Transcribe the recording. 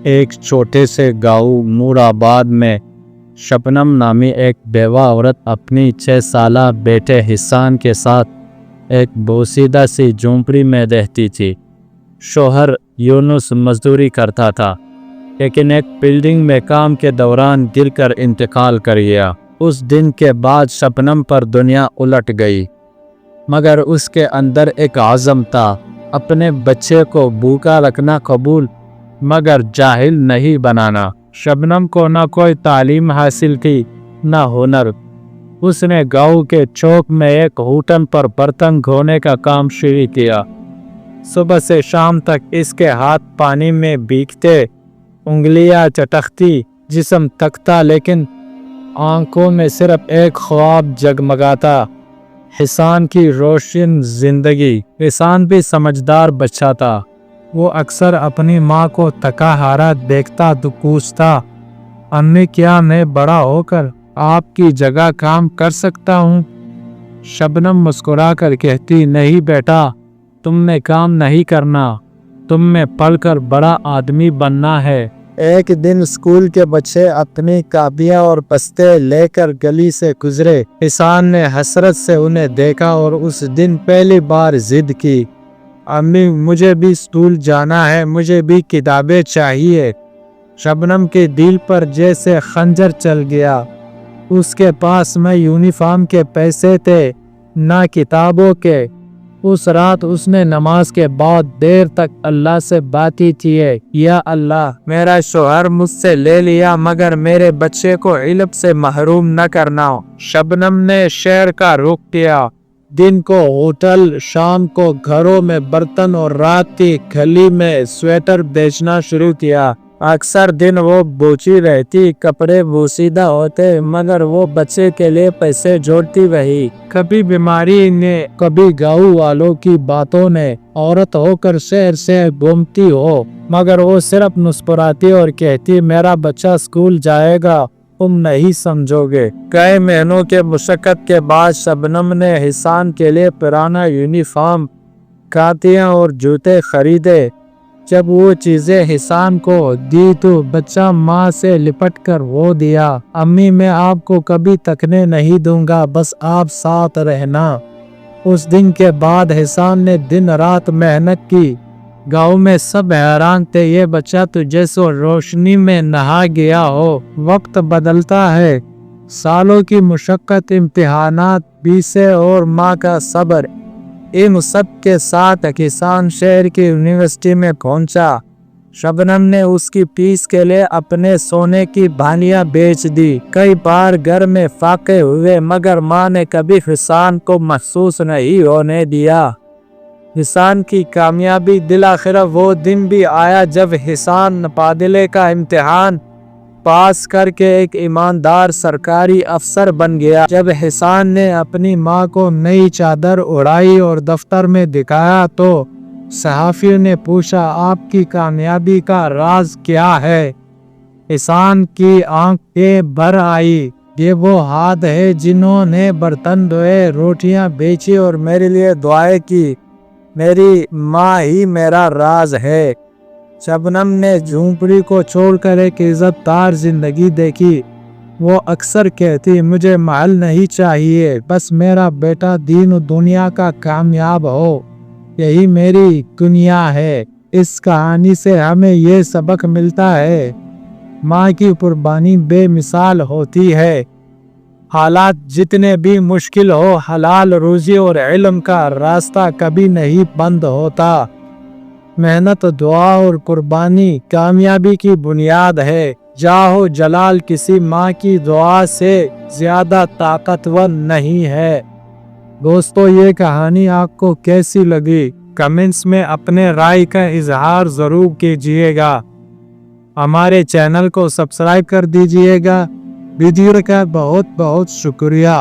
ایک چھوٹے سے گاؤں مرآباد میں شبنم نامی ایک بیوہ عورت اپنی 6 سالہ بیٹے حسان کے ساتھ ایک بوسیدہ سی جھونپڑی میں رہتی تھی۔ شوہر یونس مزدوری کرتا تھا، لیکن ایک بلڈنگ میں کام کے دوران گر کر انتقال کر گیا۔ اس دن کے بعد شبنم پر دنیا الٹ گئی، مگر اس کے اندر ایک عزم تھا، اپنے بچے کو بھوکا رکھنا قبول مگر جاہل نہیں بنانا۔ شبنم کو نہ کوئی تعلیم حاصل تھی نہ ہنر۔ اس نے گاؤں کے چوک میں ایک ہوٹل پر برتن دھونے کا کام شروع کیا۔ صبح سے شام تک اس کے ہاتھ پانی میں بھیگتے، انگلیاں چٹکتی، جسم تھکتا، لیکن آنکھوں میں صرف ایک خواب جگمگاتا، حسان کی روشن زندگی۔ حسان بھی سمجھدار بچہ تھا۔ وہ اکثر اپنی ماں کو تھکا ہارا دیکھتا تو پوچھتا، امی کیا میں بڑا ہو کر آپ کی جگہ کام کر سکتا ہوں؟ شبنم مسکرا کر کہتی، نہیں بیٹا، تم نے کام نہیں کرنا، تم میں پڑھ کر بڑا آدمی بننا ہے۔ ایک دن اسکول کے بچے اپنی کاپیاں اور بستے لے کر گلی سے گزرے۔ حسان نے حسرت سے انہیں دیکھا اور اس دن پہلی بار ضد کی، امی مجھے بھی اسکول جانا ہے، مجھے بھی کتابیں چاہیے۔ شبنم کے دل پر جیسے خنجر چل گیا۔ اس کے پاس نہ یونیفارم کے پیسے تھے نہ کتابوں کے۔ اس رات اس نے نماز کے بعد دیر تک اللہ سے باتیں کی، یا اللہ، میرا شوہر مجھ سے لے لیا مگر میرے بچے کو علم سے محروم نہ کرنا۔ شبنم نے شہر کا رخ کیا، دن کو ہوٹل، شام کو گھروں میں برتن اور رات کی گلی میں سویٹر بیچنا شروع کیا۔ اکثر دن وہ بوچھی رہتی، کپڑے بوسیدہ ہوتے، مگر وہ بچے کے لیے پیسے جوڑتی وہی۔ کبھی بیماری نے، کبھی گاؤں والوں کی باتوں نے، عورت ہو کر شہر سے گھومتی ہو، مگر وہ صرف مسکراتی اور کہتی، میرا بچہ اسکول جائے گا، تم نہیں سمجھو گے۔ کئی مہینوں کے مشقت کے بعد شبنم نے حسان کے لیے پرانا یونیفارم، کاپیاں اور جوتے خریدے۔ جب وہ چیزیں حسان کو دی تو بچہ ماں سے لپٹ کر رو دیا، امی میں آپ کو کبھی تکنے نہیں دوں گا، بس آپ ساتھ رہنا۔ اس دن کے بعد حسان نے دن رات محنت کی۔ گاؤں میں سب حیران تھے، یہ بچہ تو جیسے روشنی میں نہا گیا ہو۔ وقت بدلتا ہے، سالوں کی مشقت، امتحانات، فیسیں اور ماں کا صبر، ان سب کے ساتھ حسان شہر کی یونیورسٹی میں پہنچا۔ شبنم نے اس کی فیس کے لیے اپنے سونے کی بھانیاں بیچ دی۔ کئی بار گھر میں فاقے ہوئے، مگر ماں نے کبھی حسان کو محسوس نہیں ہونے دیا۔ حسان کی کامیابی بالآخر وہ دن بھی آیا جب حسان مبادلے کا امتحان پاس کر کے ایک ایماندار سرکاری افسر بن گیا۔ جب حسان نے اپنی ماں کو نئی چادر اڑائی اور دفتر میں دکھایا تو صحافیوں نے پوچھا، آپ کی کامیابی کا راز کیا ہے؟ حسان کی آنکھیں بھر آئی، یہ وہ ہاتھ ہے جنہوں نے برتن دھوئے، روٹیاں بیچی اور میرے لیے دعائیں کی، میری ماں ہی میرا راز ہے۔ شبنم نے جھونپڑی کو چھوڑ کر ایک عزت دار زندگی دیکھی۔ وہ اکثر کہتی، مجھے محل نہیں چاہیے، بس میرا بیٹا دین و دنیا کا کامیاب ہو، یہی میری دنیا ہے۔ اس کہانی سے ہمیں یہ سبق ملتا ہے، ماں کی قربانی بے مثال ہوتی ہے۔ حالات جتنے بھی مشکل ہو، حلال روزی اور علم کا راستہ کبھی نہیں بند ہوتا۔ محنت، دعا اور قربانی کامیابی کی بنیاد ہے۔ جاہ و جلال کسی ماں کی دعا سے زیادہ طاقتور نہیں ہے۔ دوستو، یہ کہانی آپ کو کیسی لگی؟ کمنٹس میں اپنے رائے کا اظہار ضرور کیجیے گا۔ ہمارے چینل کو سبسکرائب کر دیجیے گا۔ ویڈیو کا بہت بہت شکریہ۔